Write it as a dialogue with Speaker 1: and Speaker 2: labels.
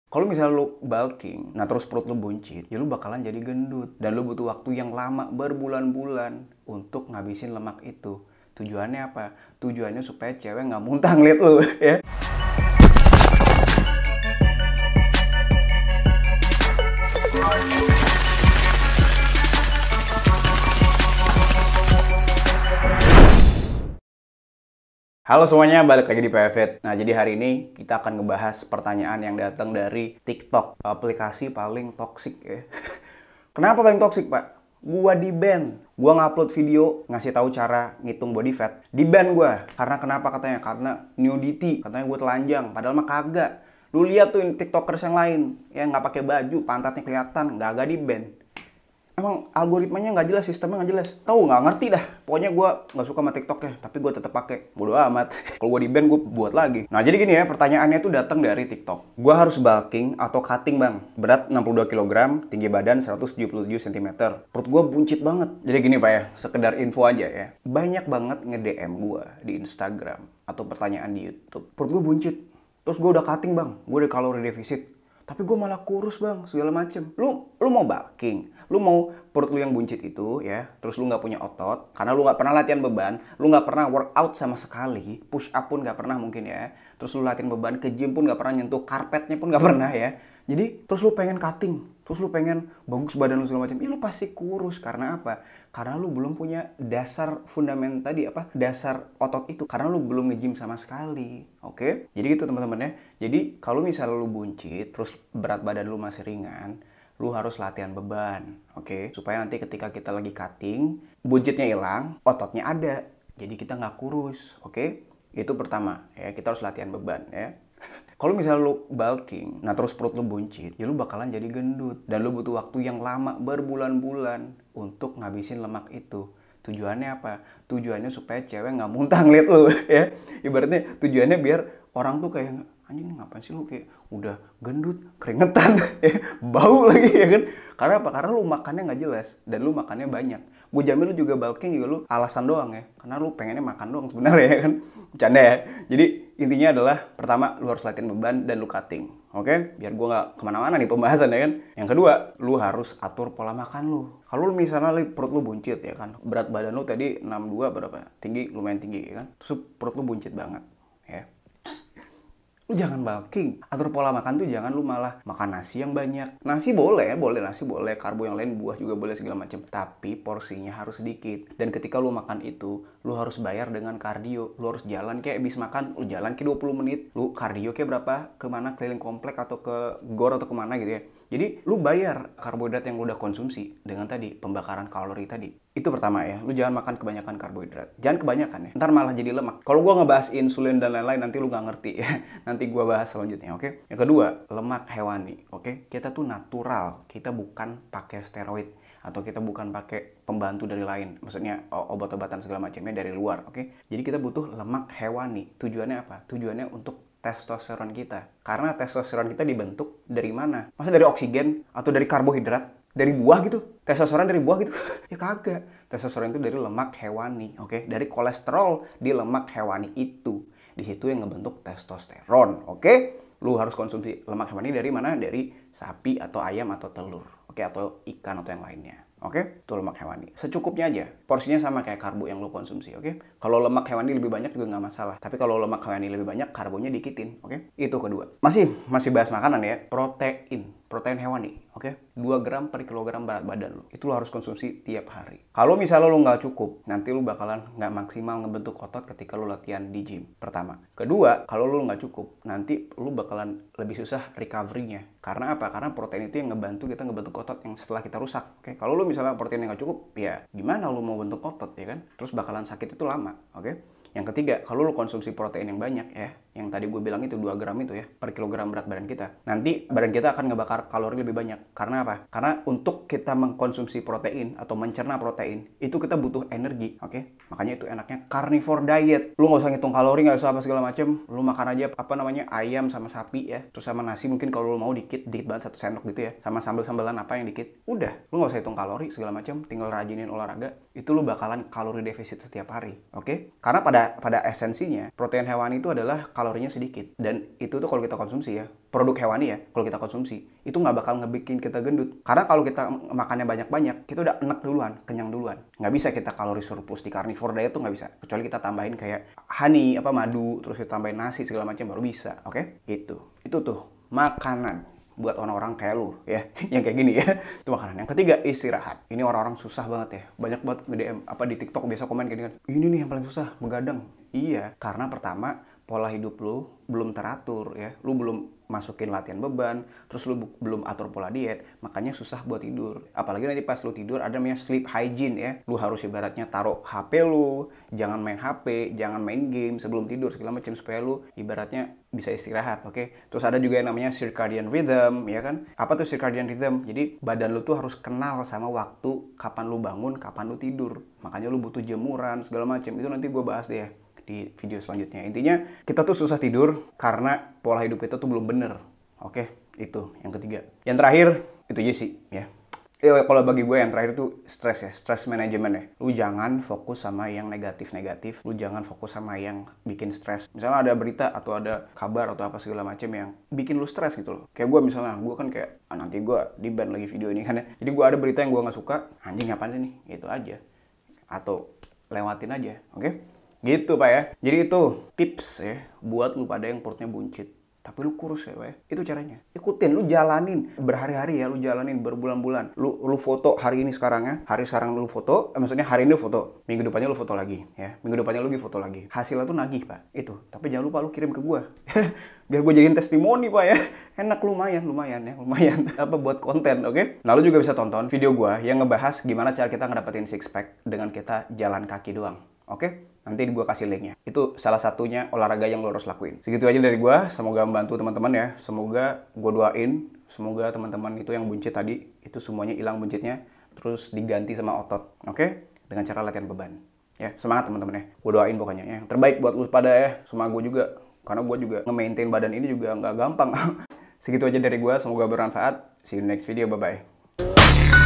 Speaker 1: Kalau misalnya lu bulking, nah terus perut lu buncit, ya lu bakalan jadi gendut. Dan lu butuh waktu yang lama, berbulan-bulan untuk ngabisin lemak itu. Tujuannya apa? Tujuannya supaya cewek nggak muntah ngeliat lu, ya. Halo semuanya, balik lagi di PFit. Nah, jadi hari ini kita akan ngebahas pertanyaan yang datang dari TikTok, aplikasi paling toksik ya. Kenapa paling toksik, Pak? Gua di-ban. Gua ngupload video ngasih tahu cara ngitung body fat. Di-ban gua. Karena kenapa katanya? Karena nudity. Katanya gua telanjang, padahal mah kagak. Lu lihat tuh TikTokers yang lain yang nggak pakai baju, pantatnya kelihatan, nggak di-ban. Emang algoritmanya nggak jelas, sistemnya nggak jelas. Tahu nggak ngerti dah. Pokoknya gue nggak suka sama TikTok ya, tapi gue tetap pakai. Bodo amat. Kalau gue di-ban gue buat lagi. Nah jadi gini ya, pertanyaannya tuh datang dari TikTok. Gue harus bulking atau cutting bang. Berat 62 kg, tinggi badan 177 cm. Perut gue buncit banget. Jadi gini pak ya, sekedar info aja ya. Banyak banget nge-DM gue di Instagram atau pertanyaan di YouTube. Perut gue buncit. Terus gue udah cutting bang, gue udah kalori defisit. Tapi gue malah kurus bang, segala macem. Lu mau bulking, lu mau perut lu yang buncit itu ya, terus lu nggak punya otot, karena lu nggak pernah latihan beban, lu nggak pernah workout sama sekali, push up pun nggak pernah mungkin ya, terus lu latihan beban, ke gym pun nggak pernah, nyentuh karpetnya pun nggak pernah ya. Jadi terus lu pengen cutting, terus lu pengen bagus badan lu segala macam, lu pasti kurus. Karena apa? Karena lu belum punya dasar fundament tadi apa? Dasar otot itu. Karena lu belum nge-gym sama sekali. Oke? Jadi gitu teman-teman ya. Jadi kalau misalnya lu buncit, terus berat badan lu masih ringan, lu harus latihan beban. Oke? Supaya nanti ketika kita lagi cutting, buncitnya hilang, ototnya ada. Jadi kita nggak kurus. Oke? Itu pertama ya, kita harus latihan beban ya. Kalau misalnya lu bulking, nah terus perut lu buncit, ya lu bakalan jadi gendut. Dan lu butuh waktu yang lama, berbulan-bulan untuk ngabisin lemak itu. Tujuannya apa? Tujuannya supaya cewek nggak muntah ngeliat lu ya. Ibaratnya tujuannya biar orang tuh kayak, anjing ngapain sih lu kayak udah gendut, keringetan, ya, bau lagi ya kan. Karena apa? Karena lu makannya nggak jelas dan lu makannya banyak. Gue jamin lu juga bulking juga lu alasan doang ya. Karena lu pengennya makan doang sebenarnya ya kan. Bercanda ya. Jadi intinya adalah pertama lu harus latihan beban dan lu cutting. Oke? Biar gue nggak kemana-mana nih pembahasan ya kan. Yang kedua, lu harus atur pola makan lu. Kalau lu misalnya perut lu buncit ya kan. Berat badan lu tadi 62 berapa? Tinggi, lumayan tinggi ya kan. Terus perut lu buncit banget ya. Lu jangan bulking. Atur pola makan tuh jangan lu malah makan nasi yang banyak. Nasi boleh nasi boleh, karbo yang lain, buah juga boleh segala macam. Tapi porsinya harus sedikit. Dan ketika lu makan itu, lu harus bayar dengan kardio. Lu harus jalan kayak abis makan, lu jalan ke 20 menit. Lu kardio kayak berapa? Kemana? Keliling komplek atau ke gor atau kemana gitu ya. Jadi lu bayar karbohidrat yang lu udah konsumsi dengan tadi pembakaran kalori tadi. Itu pertama ya, lu jangan makan kebanyakan karbohidrat. Jangan kebanyakan ya, ntar malah jadi lemak. Kalau gua ngebahas insulin dan lain-lain, nanti lu nggak ngerti ya. Nanti gua bahas selanjutnya, oke? Yang kedua, lemak hewani, oke? Kita tuh natural, kita bukan pakai steroid atau kita bukan pakai pembantu dari lain. Maksudnya obat-obatan segala macamnya dari luar, oke? Jadi kita butuh lemak hewani. Tujuannya apa? Tujuannya untuk testosteron kita. Karena testosteron kita dibentuk dari mana? Masa dari oksigen atau dari karbohidrat? Dari buah gitu? Testosteron dari buah gitu? Ya kagak. Testosteron itu dari lemak hewani, oke? Dari kolesterol di lemak hewani itu. Di situ yang ngebentuk testosteron, oke? Lu harus konsumsi lemak hewani dari mana? Dari sapi atau ayam atau telur, oke? Atau ikan atau yang lainnya. Oke, itu lemak hewani. Secukupnya aja. Porsinya sama kayak karbo yang lo konsumsi, oke? Kalau lemak hewani lebih banyak juga nggak masalah. Tapi kalau lemak hewani lebih banyak, karbonya dikitin, oke? Itu kedua. Masih bahas makanan ya. Protein hewani, oke? 2 gram per kilogram berat badan lo. Itu lo harus konsumsi tiap hari. Kalau misalnya lo nggak cukup, nanti lo bakalan nggak maksimal ngebentuk otot ketika lo latihan di gym. Pertama. Kedua, kalau lo nggak cukup, nanti lo bakalan lebih susah recovery-nya. Karena apa? Karena protein itu yang ngebantu kita ngebentuk otot yang setelah kita rusak, oke? Kalau lo misalnya proteinnya nggak cukup, ya gimana lo mau bentuk otot ya kan? Terus bakalan sakit itu lama, oke? Yang ketiga, kalau lo konsumsi protein yang banyak ya, yang tadi gue bilang itu 2 gram itu ya, per kilogram berat badan kita, nanti badan kita akan ngebakar kalori lebih banyak. Karena apa? Karena untuk kita mengkonsumsi protein atau mencerna protein, itu kita butuh energi, oke? Makanya itu enaknya carnivore diet. Lo nggak usah ngitung kalori, nggak usah apa segala macem. Lo makan aja ayam sama sapi ya, terus sama nasi mungkin kalau lo mau dikit banget 1 sendok gitu ya, sama sambal-sambalan apa yang dikit. Udah, lo nggak usah hitung kalori segala macem, tinggal rajinin olahraga. Itu lo bakalan kalori defisit setiap hari, oke? Karena pada esensinya protein hewani itu adalah kalori kalorinya sedikit. Dan itu tuh kalau kita konsumsi ya, produk hewani ya, kalau kita konsumsi, itu nggak bakal ngebikin kita gendut. Karena kalau kita makannya banyak-banyak, kita udah enak duluan, kenyang duluan. Nggak bisa kita kalori surplus di carnivore diet tuh nggak bisa. Kecuali kita tambahin kayak honey, madu, terus kita tambahin nasi segala macam baru bisa, oke? Itu tuh makanan buat orang-orang kayak lu ya, yang kayak gini ya. Itu makanan. Yang ketiga, istirahat. Ini orang-orang susah banget ya. Banyak banget nge-DM di TikTok biasa komen gini kan. Ini nih yang paling susah, begadang. Iya, karena pertama pola hidup lu belum teratur ya. Lu belum masukin latihan beban, terus lu belum atur pola diet, makanya susah buat tidur. Apalagi nanti pas lu tidur ada namanya sleep hygiene ya. Lu harus ibaratnya taruh HP lu, jangan main HP, jangan main game sebelum tidur segala macam supaya lu ibaratnya bisa istirahat, oke? Terus ada juga yang namanya circadian rhythm, ya kan? Apa tuh circadian rhythm? Jadi badan lu tuh harus kenal sama waktu kapan lu bangun, kapan lu tidur. Makanya lu butuh jemuran segala macam. Itu nanti gue bahas deh ya di video selanjutnya. Intinya kita tuh susah tidur karena pola hidup kita tuh belum bener. Oke, itu yang ketiga. Yang terakhir itu aja sih ya. Kalau bagi gue yang terakhir tuh stres ya, stress management ya. Lu jangan fokus sama yang negatif-negatif, lu jangan fokus sama yang bikin stres. Misalnya ada berita atau ada kabar atau apa segala macam yang bikin lu stres gitu loh. Kayak gue misalnya, gue kan kayak nanti gue di-ban lagi video ini kan ya. Jadi gue ada berita yang gue nggak suka, anjing apaan sih nih? Itu aja. Atau lewatin aja, oke? Gitu Pak ya. Jadi itu tips ya buat lu pada yang perutnya buncit tapi lu kurus ya Pak ya. Itu caranya. Ikutin, lu jalanin berhari-hari ya, lu jalanin berbulan-bulan. Lu foto hari ini sekarang ya. Hari sekarang lu foto, maksudnya hari ini lu foto. Minggu depannya lu foto lagi ya. Minggu depannya lu lagi foto lagi. Hasilnya tuh nagih Pak. Itu. Tapi jangan lupa lu kirim ke gua. Biar gue jadiin testimoni Pak ya. Enak lumayan ya, lumayan. Apa buat konten, oke? Nah, lu juga bisa tonton video gua yang ngebahas gimana cara kita ngedapetin six pack dengan kita jalan kaki doang. Oke? Nanti gue kasih linknya. Itu salah satunya olahraga yang lo harus lakuin. Segitu aja dari gue. Semoga membantu teman-teman ya. Semoga gue doain. Semoga teman-teman itu yang buncit tadi, itu semuanya hilang buncitnya. Terus diganti sama otot. Oke? Dengan cara latihan beban. Ya, semangat teman-teman ya. Gue doain pokoknya ya. Yang terbaik buat lu pada ya. Sama gue juga. Karena gue juga nge-maintain badan ini juga nggak gampang. Segitu aja dari gue. Semoga bermanfaat. See you next video. Bye-bye.